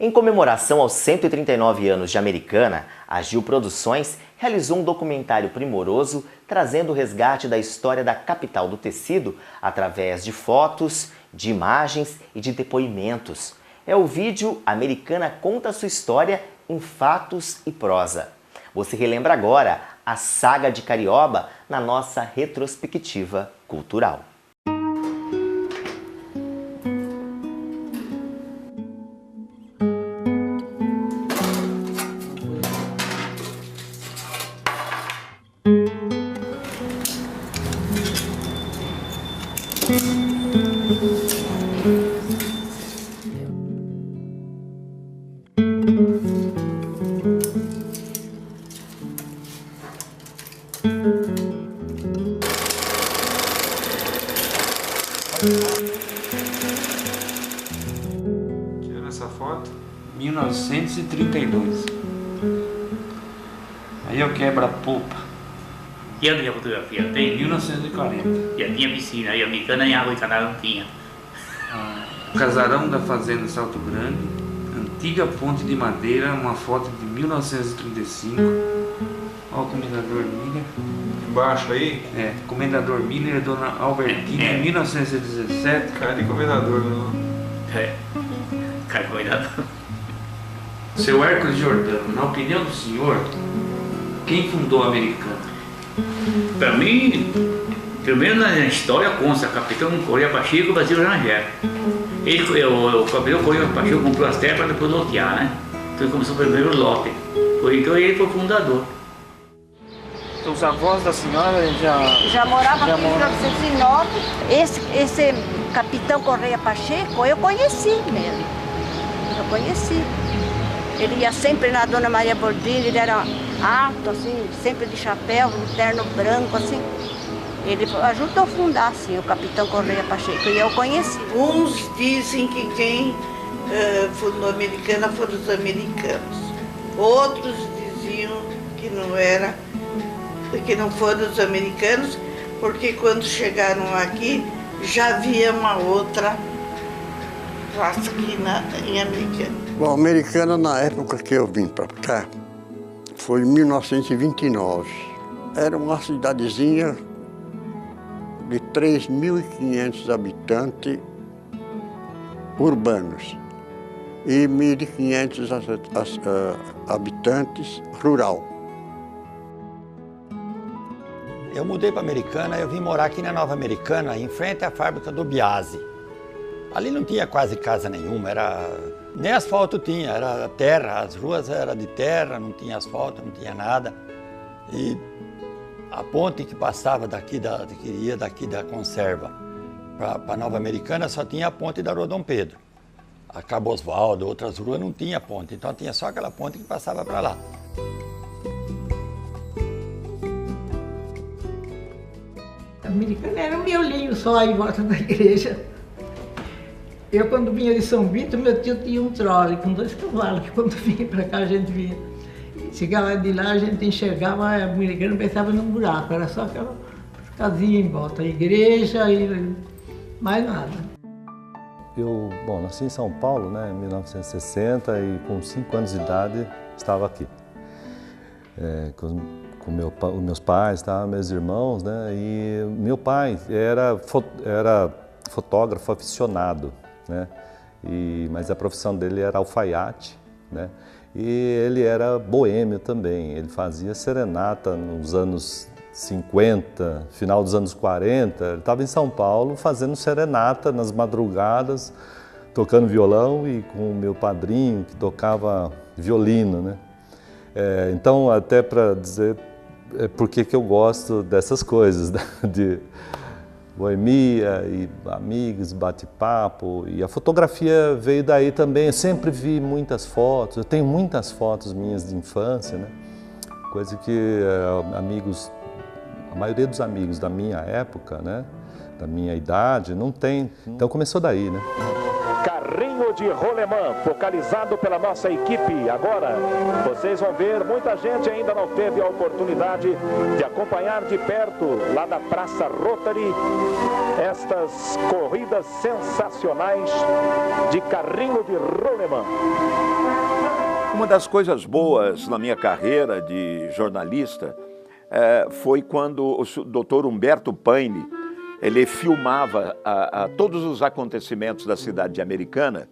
Em comemoração aos 139 anos de Americana, a Gil Produções realizou um documentário primoroso trazendo o resgate da história da capital do tecido através de fotos, de imagens e de depoimentos. É o vídeo Americana Conta Sua História em Fatos e Prosa. Você relembra agora a saga de Carioba na nossa retrospectiva cultural. Tira essa foto, 1932. Aí eu quebro a polpa. Que ano é a fotografia? Tem 1940. Já tinha piscina, aí Americana em água e canal não tinha. O casarão da fazenda Salto Grande, antiga ponte de madeira, uma foto de 1935. Olha o comendador Miller. Embaixo aí? É, comendador Miller e dona Albertina, em 1917. Cara de comendador, não. Cara, cuidado. Seu Hércules Jordano, na opinião do senhor, quem fundou a Americana? Para mim, primeiro na história consta, Capitão Correia Pacheco e Basílio Rangel. O Capitão Correia Pacheco comprou as terras para depois lotear, né? Então ele começou o primeiro lote. Então ele foi o fundador. Os avós da senhora já morava aqui em 1909. Esse Capitão Correia Pacheco, eu conheci mesmo. Eu conheci. Ele ia sempre na Dona Maria Bordini, ele era alto, assim, sempre de chapéu, um terno branco, assim. Ele ajudou a fundar, assim, o Capitão Correia Pacheco, e eu conheci. Uns dizem que quem fundou a Americana foram os americanos. Outros diziam que não era, que não foram os americanos, porque quando chegaram aqui já havia uma outra raça aqui em Americana. Bom, Americana, na época que eu vim para cá, foi em 1929. Era uma cidadezinha de 3.500 habitantes urbanos e 1.500 habitantes rural. Eu mudei para Americana, eu vim morar aqui na Nova Americana, em frente à fábrica do Biase. Ali não tinha quase casa nenhuma, nem asfalto tinha, era terra, as ruas eram de terra, não tinha asfalto, não tinha nada. E a ponte que passava daqui, que ia daqui da Conserva para Nova Americana só tinha a ponte da Rua Dom Pedro. A Cabo Osvaldo, outras ruas não tinha ponte, então tinha só aquela ponte que passava para lá. A Americana era um miolinho só em volta da igreja. Eu, quando vinha de São Vito, meu tio tinha um trole com 2 cavalos, que quando vinha para cá a gente vinha. Chegava de lá, a gente enxergava, a Americana pensava num buraco, era só aquela casinha em volta, a igreja e mais nada. Eu, nasci em São Paulo, né, em 1960 e com 5 anos de idade estava aqui. Com meus pais, tá, meus irmãos, né, e meu pai era fotógrafo aficionado, né, mas a profissão dele era alfaiate, né, e ele era boêmio também, ele fazia serenata nos anos 50, final dos anos 40, ele estava em São Paulo fazendo serenata nas madrugadas, tocando violão e com o meu padrinho que tocava violino, né. Então, até para dizer por que eu gosto dessas coisas, né? De boemia e amigos, bate-papo, e a fotografia veio daí também. Eu sempre vi muitas fotos, eu tenho muitas fotos minhas de infância, né? Coisa que a maioria dos amigos da minha época, né? Da minha idade, não tem. Então começou daí, né? Carrinho de rolemã, focalizado pela nossa equipe. Agora, vocês vão ver, muita gente ainda não teve a oportunidade de acompanhar de perto, lá da Praça Rotary, estas corridas sensacionais de carrinho de rolemã. Uma das coisas boas na minha carreira de jornalista foi quando o Dr. Humberto Paine, ele filmava todos os acontecimentos da cidade de Americana,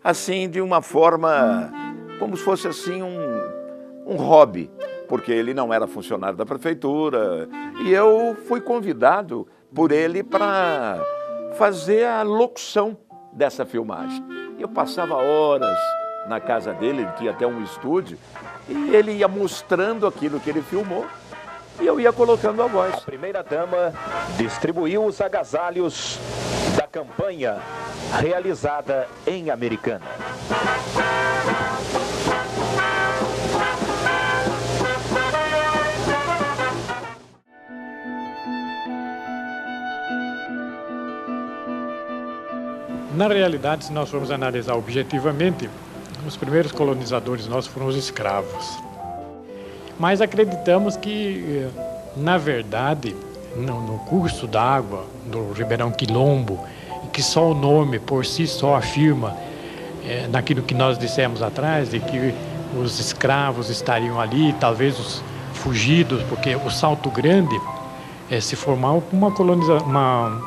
assim, de uma forma, como se fosse assim um hobby, porque ele não era funcionário da prefeitura, e eu fui convidado por ele para fazer a locução dessa filmagem. Eu passava horas na casa dele, ele tinha até um estúdio, e ele ia mostrando aquilo que ele filmou, e eu ia colocando a voz. A primeira-dama distribuiu os agasalhos da campanha realizada em Americana. Na realidade, se nós formos analisar objetivamente, os primeiros colonizadores nossos foram os escravos. Mas acreditamos que, na verdade, no curso d'água do Ribeirão Quilombo, que só o nome por si só afirma naquilo que nós dissemos atrás, de que os escravos estariam ali, talvez os fugidos, porque o Salto Grande se formou uma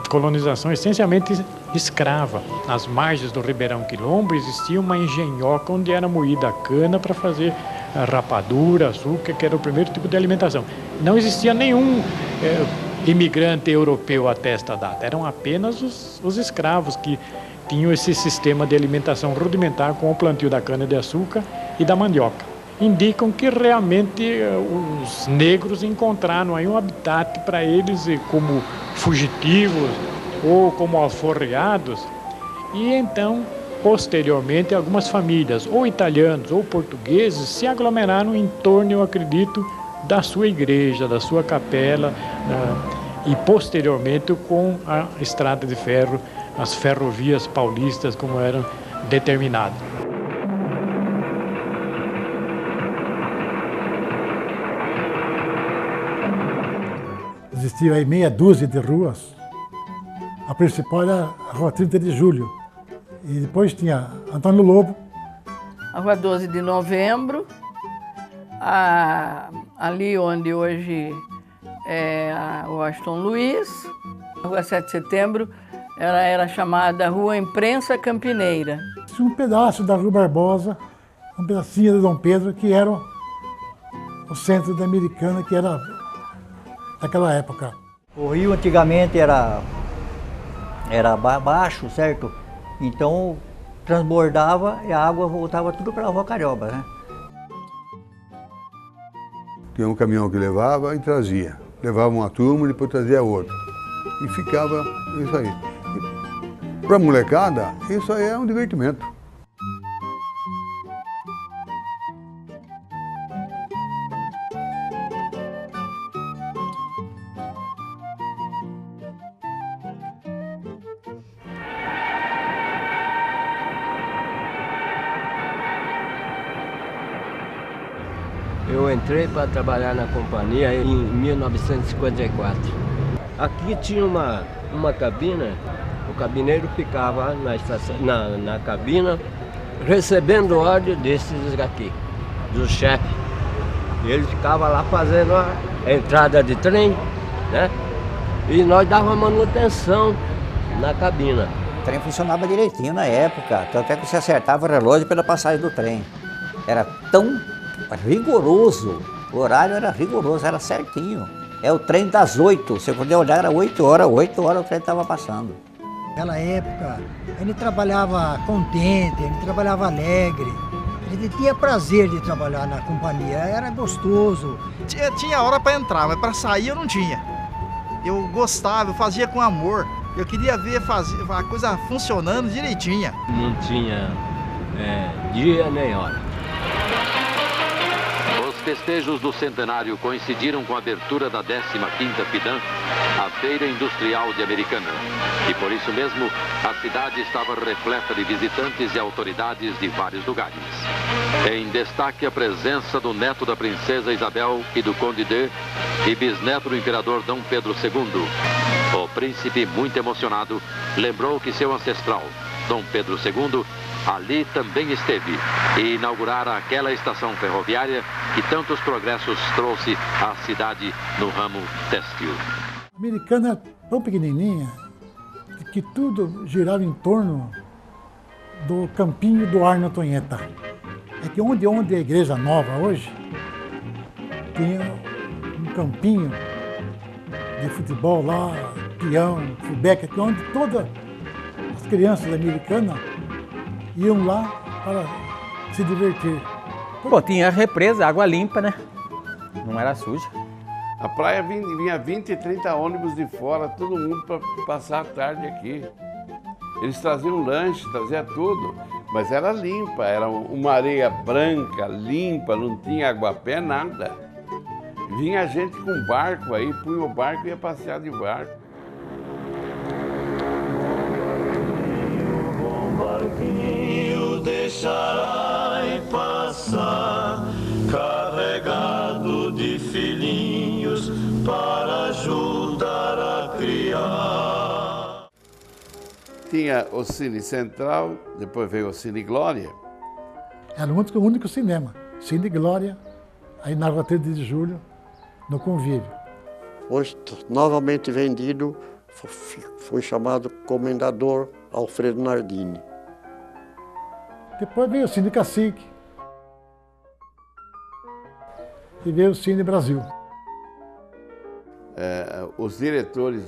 colonização essencialmente escrava. Nas margens do Ribeirão Quilombo existia uma engenhoca onde era moída a cana para fazer rapadura, açúcar, que era o primeiro tipo de alimentação. Não existia nenhum imigrante europeu até esta data, eram apenas os escravos que tinham esse sistema de alimentação rudimentar com o plantio da cana-de-açúcar e da mandioca. Indicam que realmente os negros encontraram aí um habitat para eles como fugitivos ou como alforreados, e então, posteriormente, algumas famílias, ou italianos ou portugueses, se aglomeraram em torno, eu acredito, da sua igreja, da sua capela, e posteriormente com a estrada de ferro, as ferrovias paulistas como eram determinadas. Existia aí meia dúzia de ruas. A principal era a Rua 30 de Julho. E depois tinha Antônio Lobo. A Rua 12 de Novembro, ali onde hoje é a Washington Luiz. A Rua 7 de Setembro era chamada Rua Imprensa Campineira. Tinha um pedaço da Rua Barbosa, um pedacinho de Dom Pedro, que era o centro da Americana, que era daquela época. O rio antigamente era baixo, certo? Então transbordava e a água voltava tudo para a Rua Carioba, né? Tinha um caminhão que levava e trazia. Levava uma turma e depois trazia outra. E ficava isso aí. Para a molecada, isso aí é um divertimento. Eu entrei para trabalhar na companhia em 1954. Aqui tinha uma cabina, o cabineiro ficava na cabina recebendo ordem desses aqui, do chefe. Ele ficava lá fazendo a entrada de trem, né? E nós dávamos manutenção na cabina. O trem funcionava direitinho na época, tanto é que você acertava o relógio pela passagem do trem. Era tão rigoroso, o horário era rigoroso, era certinho. É o trem das 8, você podia olhar, era 8 horas o trem estava passando. Naquela época, a gente trabalhava contente, a gente trabalhava alegre, a gente tinha prazer de trabalhar na companhia, era gostoso. Tinha hora para entrar, mas para sair eu não tinha. Eu gostava, eu fazia com amor, eu queria ver a coisa funcionando direitinha. Não tinha dia nem hora. Os festejos do centenário coincidiram com a abertura da 15ª PIDAM a Feira Industrial de Americana. E por isso mesmo, a cidade estava repleta de visitantes e autoridades de vários lugares. Em destaque a presença do neto da princesa Isabel e do conde de e bisneto do imperador Dom Pedro II. O príncipe, muito emocionado, lembrou que seu ancestral, Dom Pedro II, ali também esteve e inaugurara aquela estação ferroviária que tantos progressos trouxe à cidade no ramo têxtil. A Americana é tão pequenininha que tudo girava em torno do Campinho do Arno Antonheta. É que onde é a igreja nova hoje, tinha um campinho de futebol lá, peão, fubeca, que é onde todas as crianças americanas iam lá para se divertir. Pô, tinha represa, água limpa, né? Não era suja. A praia vinha 20 e 30 ônibus de fora, todo mundo para passar a tarde aqui. Eles traziam lanche, traziam tudo, mas era limpa, era uma areia branca, limpa, não tinha aguapé, nada. Vinha gente com barco aí, punha o barco e ia passear de barco. Deixará passar, carregado de filhinhos para ajudar a criar. Tinha o Cine Central, depois veio o Cine Glória. Era o único cinema, Cine Glória, aí na Rua 13 de Julho, no Convívio. Hoje, novamente vendido, foi chamado Comendador Alfredo Nardini. Depois veio o Cine Cacique e veio o Cine Brasil. Os diretores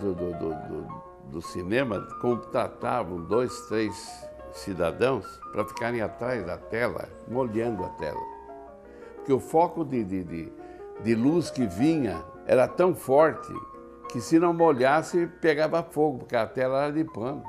do cinema contratavam 2, 3 cidadãos para ficarem atrás da tela, molhando a tela. Porque o foco de luz que vinha era tão forte que se não molhasse pegava fogo, porque a tela era de pano.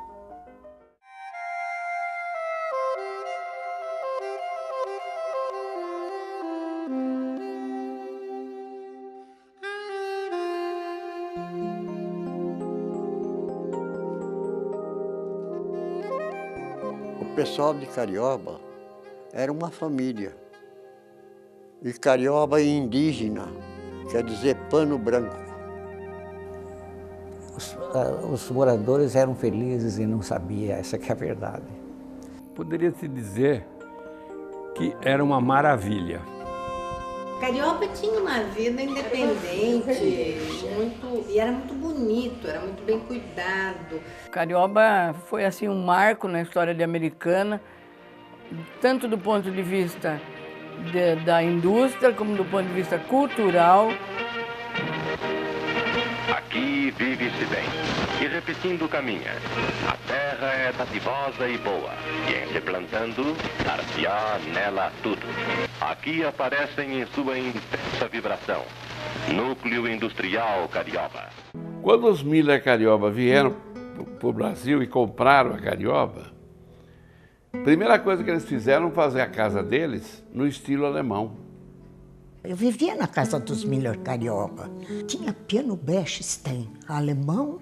O pessoal de Carioba era uma família. E Carioba indígena, quer dizer pano branco. Os moradores eram felizes e não sabiam, essa que é a verdade. Poderia-se dizer que era uma maravilha. Carioba tinha uma vida independente, e era muito bonito, era muito bem cuidado. Carioba foi assim um marco na história de Americana, tanto do ponto de vista da indústria como do ponto de vista cultural. Aqui vive-se bem, e repetindo caminha. A terra é dadivosa e boa, e em se plantando, dar-se-á nela tudo. Aqui aparecem em sua intensa vibração, Núcleo Industrial Carioba. Quando os Miller Carioba vieram para o Brasil e compraram a Carioba, a primeira coisa que eles fizeram foi fazer a casa deles no estilo alemão. Eu vivia na casa dos Miller Carioba. Tinha piano Bechstein, alemão,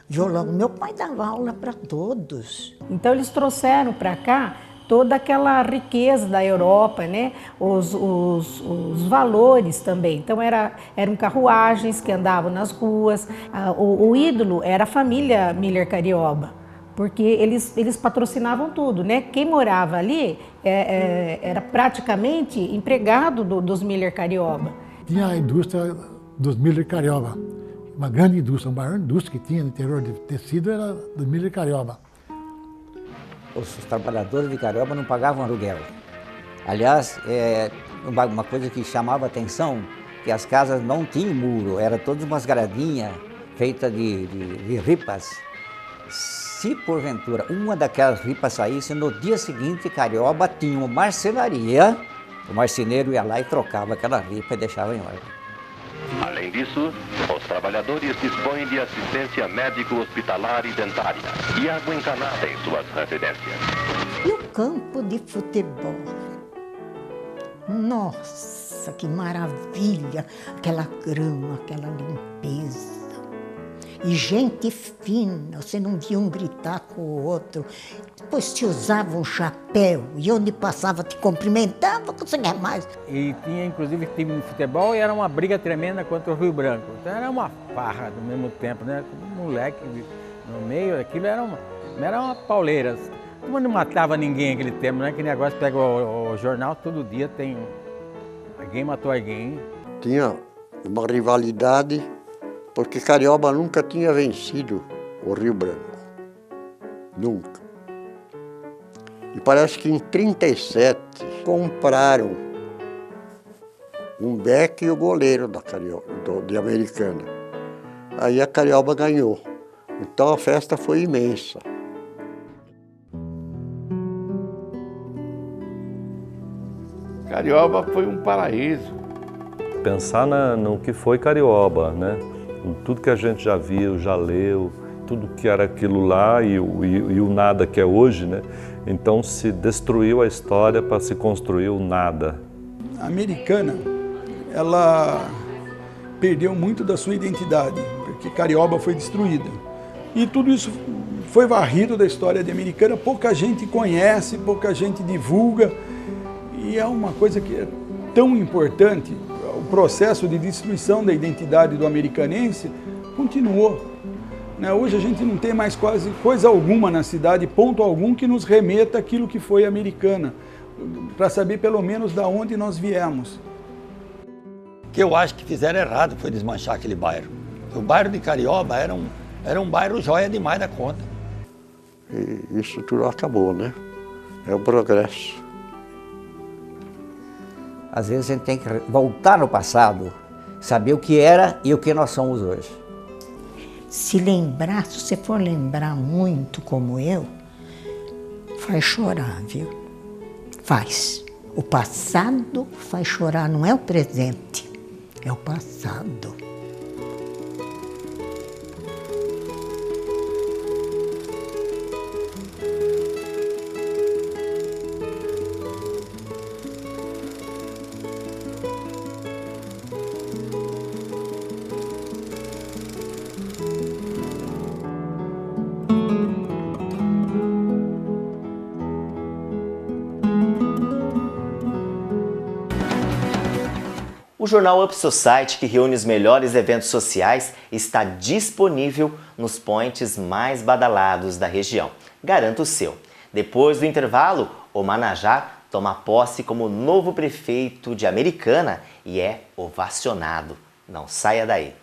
violão. Meu pai dava aula para todos. Então eles trouxeram para cá toda aquela riqueza da Europa, né? Os valores também. Então eram carruagens que andavam nas ruas. O ídolo era a família Miller Carioba, porque eles patrocinavam tudo, né? Quem morava ali era praticamente empregado dos Miller Carioba. Tinha a indústria dos Miller Carioba, uma grande indústria, a maior indústria que tinha no interior de tecido era dos Miller Carioba. Os trabalhadores de Carioba não pagavam aluguel. Aliás, uma coisa que chamava a atenção, que as casas não tinham muro, era todas umas gradinhas feitas de ripas. Se porventura uma daquelas ripas saísse, no dia seguinte Carioba tinha uma marcenaria, o marceneiro ia lá e trocava aquela ripa e deixava em ordem. Além disso, os trabalhadores dispõem de assistência médico-hospitalar e dentária e água encanada em suas residências. E o campo de futebol? Nossa, que maravilha! Aquela grama, aquela limpeza. E gente fina, você não via um gritar com o outro. Depois te usava um chapéu e onde passava te cumprimentava, você quer mais. E tinha inclusive time de futebol e era uma briga tremenda contra o Rio Branco. Então era uma farra do mesmo tempo, né? Um moleque no meio, aquilo era uma pauleira. Não matava ninguém naquele tempo, né? Que negócio, pega o jornal, todo dia tem alguém matou alguém. Tinha uma rivalidade, porque Carioba nunca tinha vencido o Rio Branco. Nunca. E parece que em 1937 compraram um Beck e o goleiro da Carioba, de Americana. Aí a Carioba ganhou. Então a festa foi imensa. Carioba foi um paraíso. Pensar no que foi Carioba, né? Em tudo que a gente já viu, já leu, tudo que era aquilo lá e o nada que é hoje, né? Então se destruiu a história para se construir o nada. A Americana, ela perdeu muito da sua identidade, porque Carioba foi destruída. E tudo isso foi varrido da história de Americana, pouca gente conhece, pouca gente divulga. E é uma coisa que é tão importante, o processo de destruição da identidade do americanense continuou. Hoje a gente não tem mais quase coisa alguma na cidade, ponto algum que nos remeta àquilo que foi Americana, para saber pelo menos de onde nós viemos. O que eu acho que fizeram errado foi desmanchar aquele bairro. O bairro de Carioba era um bairro joia demais da conta. E isso tudo acabou, né? É o progresso. Às vezes a gente tem que voltar no passado, saber o que era e o que nós somos hoje. Se você for lembrar muito como eu, faz chorar, viu? Faz. O passado faz chorar, não é o presente, é o passado. O jornal Up Society, que reúne os melhores eventos sociais, está disponível nos points mais badalados da região. Garanta o seu. Depois do intervalo, o Manajá toma posse como novo prefeito de Americana e é ovacionado. Não saia daí.